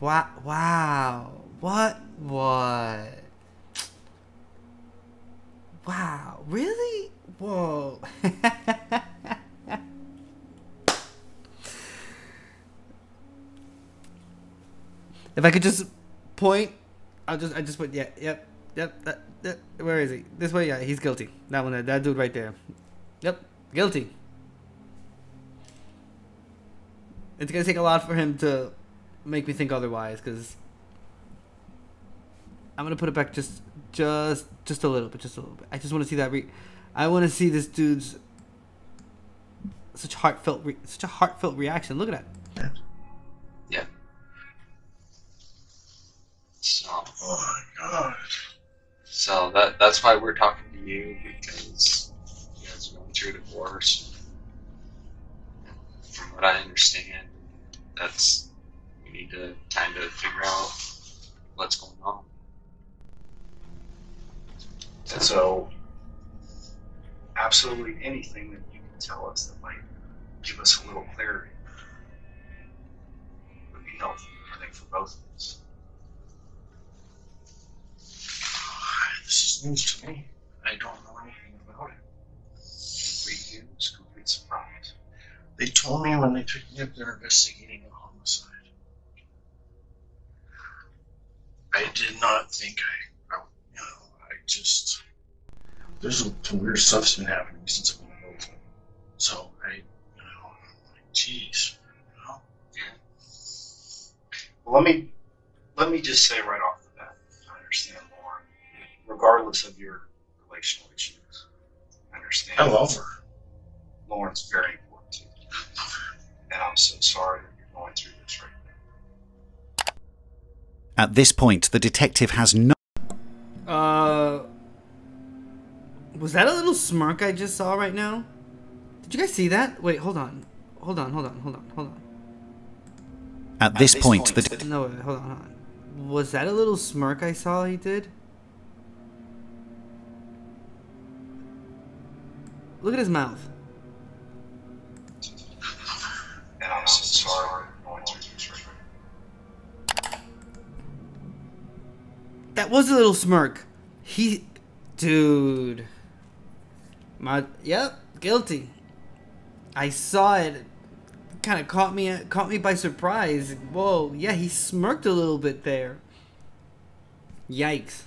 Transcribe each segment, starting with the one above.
Wow. What? Wow. Really? Whoa. If I could just point, I just put, yeah, yep, where is he? This way, yeah, he's guilty. That one, that dude right there. Yep, guilty. It's gonna take a lot for him to make me think otherwise, because I'm gonna put it back just a little bit, I just want to see that. I want to see this dude's such a heartfelt reaction. Look at that. Yeah. So, oh my god. So that's why we're talking to you, because you guys are going through a divorce. From what I understand, we need to kind of figure out what's going on. And so, absolutely anything that you can tell us that might give us a little clarity would be helpful, I think, for both of us. This is news to me. I don't know anything about it. Complete news, complete surprise. They told me when they picked me up they're investigating a homicide. I did not think there's some weird stuff's been happening since I've been over. So like, geez, Well, let me just say right off the bat, I understand Lauren, regardless of your relational issues. I understand. I love her. Lauren's very important to you, and I'm so sorry that you're going through this right now. At this point, the detective has no. Was that a little smirk I just saw right now? Did you guys see that? Wait, hold on. At this point, no, wait, hold on. Was that a little smirk I saw he did? Look at his mouth. And I'm so sorry you're going through this right now. That was a little smirk. Dude. Yep, guilty. I saw it. Kind of caught me by surprise. Whoa, yeah, he smirked a little bit there. Yikes.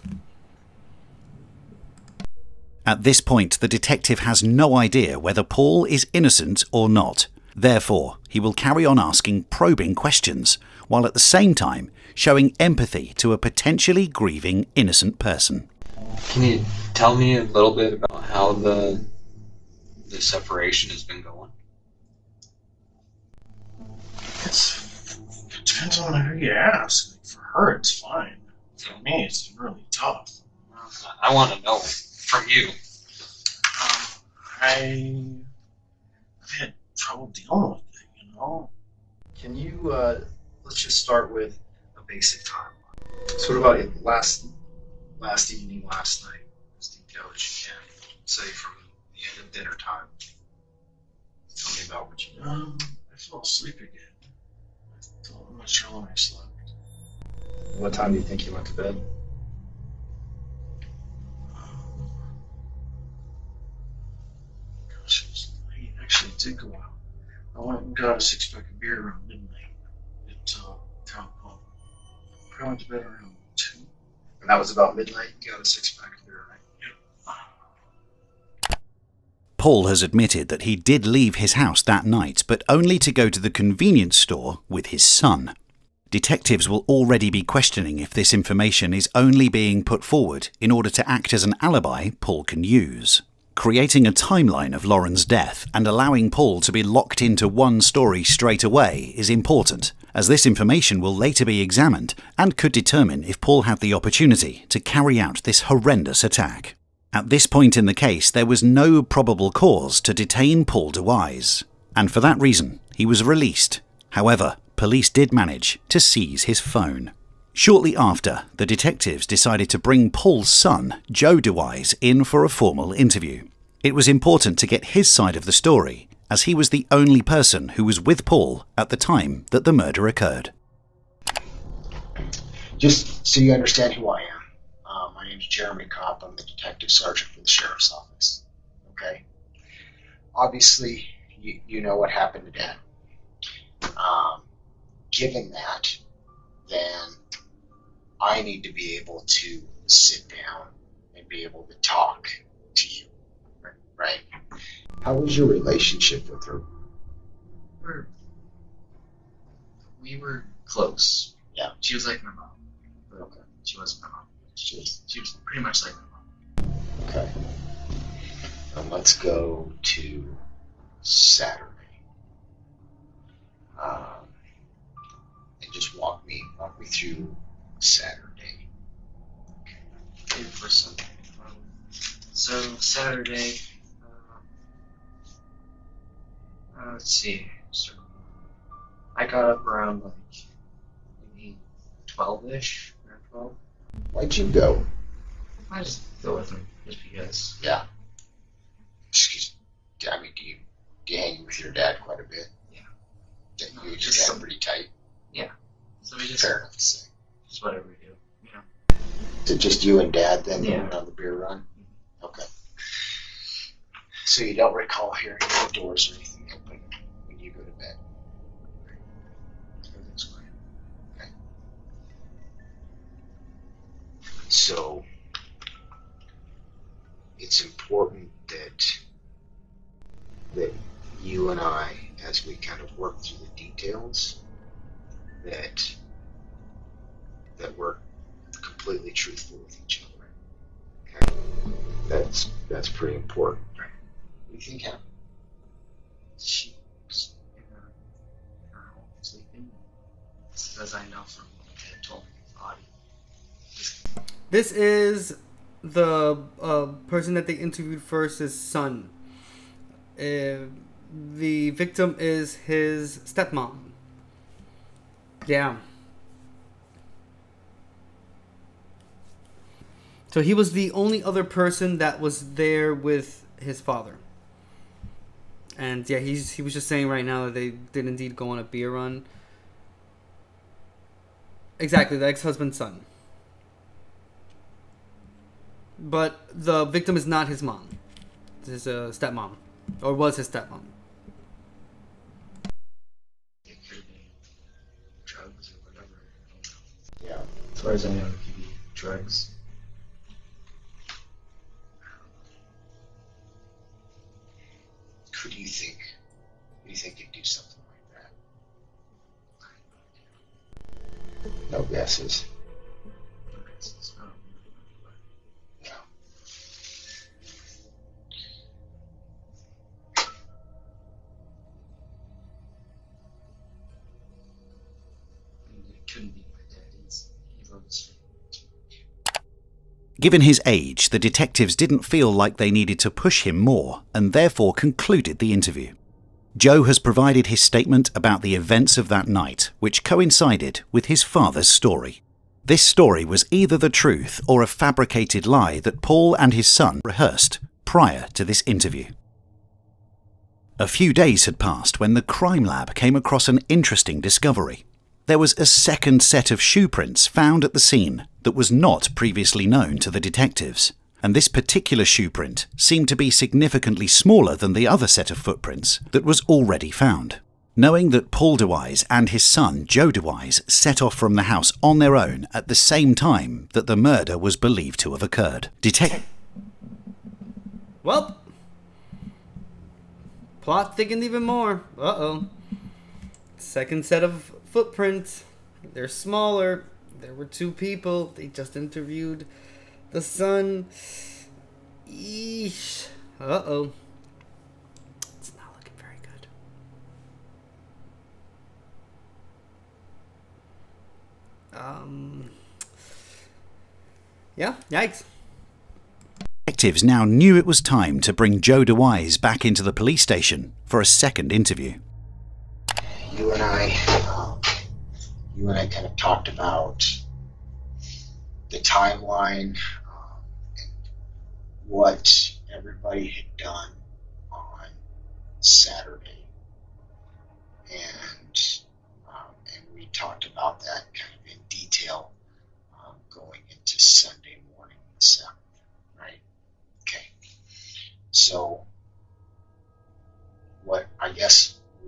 At this point, the detective has no idea whether Paul is innocent or not. Therefore, he will carry on asking probing questions, while at the same time showing empathy to a potentially grieving innocent person. Can you tell me a little bit about how the separation has been going? It depends on who you ask. Like, for her, it's fine. For me, it's really tough. I want to know from you. I've had trouble dealing with it, Can you, let's just start with a basic timeline. So what about last evening, last night, as detailed as you can, say from the end of dinner time. Tell me about what you know. I fell asleep again. I'm not sure when I slept. What time do you think you went to bed? Gosh, it was late. Actually, it did go out. I went and got a 6-pack of beer around midnight at Town Pub. I went to bed around 2. And that was about midnight. You got a 6-pack of beer, right? Yep. Paul has admitted that he did leave his house that night, but only to go to the convenience store with his son. Detectives will already be questioning if this information is only being put forward in order to act as an alibi Paul can use. Creating a timeline of Lauren's death and allowing Paul to be locked into one story straight away is important, as this information will later be examined and could determine if Paul had the opportunity to carry out this horrendous attack. At this point in the case, there was no probable cause to detain Paul DeWise, and for that reason, he was released. However, police did manage to seize his phone. Shortly after, the detectives decided to bring Paul's son, Joe DeWise, in for a formal interview. It was important to get his side of the story, as he was the only person who was with Paul at the time that the murder occurred. Just so you understand who I am. My name is Jeremy Kopp. I'm the detective sergeant for the sheriff's office. Okay? Obviously, you know what happened to Dad. Given that, then I need to be able to sit down and be able to talk to you. Right? How was your relationship with her? We were close. Yeah. She was like my mom. But Okay. she wasn't my mom. She was pretty much like my mom. Okay. Let's go to Saturday. And just walk me through Saturday. Okay, for Sunday. So Saturday, let's see. So I got up around like maybe 12-ish, around 12. Why'd you go? I just go with him just because. Yeah. I mean, do you hang with your dad quite a bit? Yeah. You and your dad pretty tight? Yeah. So we just. Fair enough to say. Just whatever we do, you know. Is it just you and Dad then Yeah. going on the beer run? Okay. So you don't recall hearing any doors or anything open when you go to bed? Everything's fine. Okay. So it's important that you and I, as we kind of work through the details, that we're completely truthful with each other. Okay? That's pretty important. Right. What do you think happened? She was in her home sleeping. As I know from what they had told me in the body. This is the person that they interviewed first, his son. The victim is his stepmom. Yeah. So he was the only other person that was there with his father. And yeah, he was just saying right now that they did indeed go on a beer run. Exactly, the ex-husband's son. But the victim is not his mom. This is a stepmom. Or was his stepmom. It could have been drugs or whatever. I don't know. Yeah. As far as I know, it could be drugs. Who do you think? Who do you think could do something like that? No guesses. No. It couldn't be my dad. He loves too much. Given his age, the detectives didn't feel like they needed to push him more and therefore concluded the interview. Joe has provided his statement about the events of that night, which coincided with his father's story. This story was either the truth or a fabricated lie that Paul and his son rehearsed prior to this interview. A few days had passed when the crime lab came across an interesting discovery. There was a second set of shoe prints found at the scene that was not previously known to the detectives, and this particular shoe print seemed to be significantly smaller than the other set of footprints that was already found. Knowing that Paul DeWise and his son Joe DeWise set off from the house on their own at the same time that the murder was believed to have occurred, Well, plot thickened even more. Uh-oh. Second set of footprints. They're smaller. There were two people. They just interviewed the son. Eesh. Uh-oh. It's not looking very good. Yeah, yikes. detectives now knew it was time to bring Joe DeWise back into the police station for a second interview. You and I kind of talked about the timeline and what everybody had done on Saturday, and we talked about that kind of in detail. going into Sunday morning, the 7th, right? Okay. So,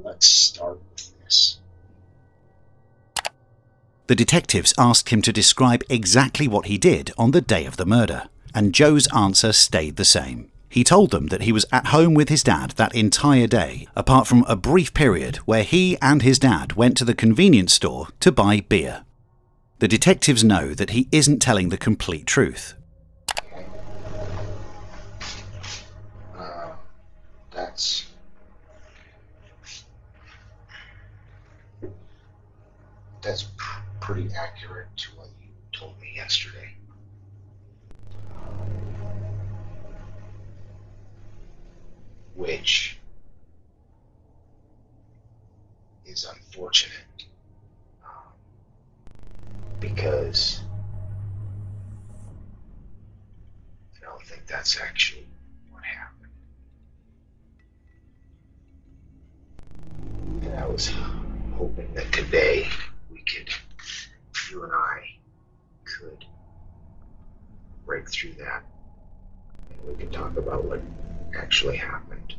let's start with this. The detectives asked him to describe exactly what he did on the day of the murder, and Joe's answer stayed the same. He told them that he was at home with his dad that entire day, apart from a brief period where he and his dad went to the convenience store to buy beer. The detectives know that he isn't telling the complete truth. That's pretty accurate to what you told me yesterday. Which is unfortunate, because I don't think that's actually what happened. And I was hoping that today you and I could break through that, and we could talk about what actually happened.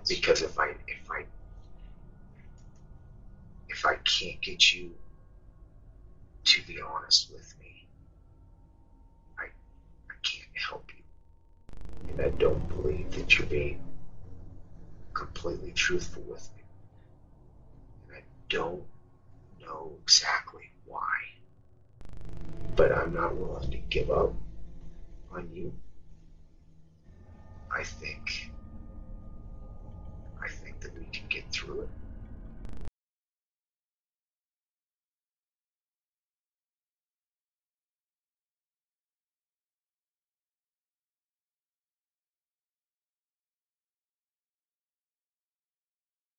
Because if I can't get you to be honest with me, I can't help you. And I don't believe that you're being completely truthful with me. And I don't know exactly why. But I'm not willing to give up on you. I think